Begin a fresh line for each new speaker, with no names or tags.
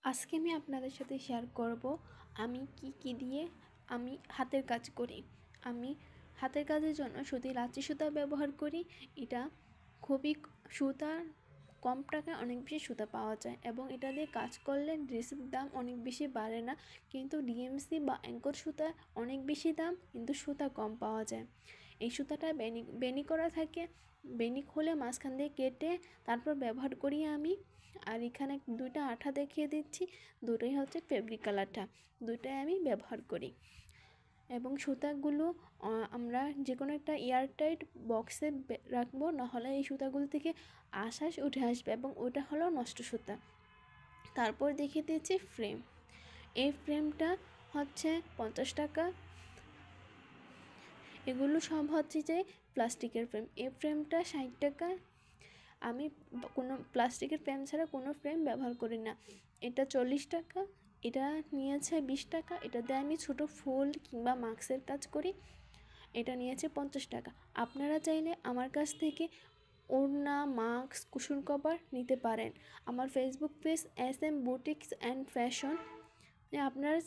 আজকে আমি আপনাদের সাথে শেয়ার করব আমি কি দিয়ে আমি হাতের কাজ করি। আমি হাতের কাজের জন্য সুতি লাচি সুতা ব্যবহার করি। এটা খুবই সুতার কম টাকায় অনেক বেশি সুতা পাওয়া যায় এবং এটা দিয়ে কাজ করলে ড্রেসের দাম অনেক বেশি বাড়ে না, কিন্তু ডিএমসি বা অ্যাঙ্কর সুতা অনেক বেশি দাম, কিন্তু সুতা কম পাওয়া যায়। এই সুতাটা বেনি করা থাকে, বেনি খুলে মাঝখান দিয়ে কেটে তারপর ব্যবহার করি আমি। আর এখানে দুইটা আঠা দেখিয়ে দিচ্ছি, দুটোই হচ্ছে ফেব্রিক কালারটা, দুটোই আমি ব্যবহার করি। এবং সুতাগুলো আমরা যে কোনো একটা এয়ারটাইট বক্সে রাখবো, নাহলে এই সুতাগুলো থেকে আশ্বাস উঠে আসবে এবং ওটা হলো নষ্ট সুতা। তারপর দেখিয়ে দিচ্ছি ফ্রেম। এই ফ্রেমটা হচ্ছে 50 টাকা। এগুলো সব হচ্ছে যে প্লাস্টিকের ফ্রেম। এই ফ্রেমটা 60 টাকা। আমি কোনো প্লাস্টিকের ফ্রেম ছাড়া কোনো ফ্রেম ব্যবহার করি না। এটা 40 টাকা। এটা নিয়েছে 20 টাকা। এটাতে আমি ছোট ফুল কিংবা মাস্কের কাজ করি। এটা নিয়েছে 50 টাকা। আপনারা চাইলে আমার কাছ থেকে ওড়না, মাস্ক, কুশন কভার নিতে পারেন। আমার Facebook page SM boutiques and fashion, আপনারা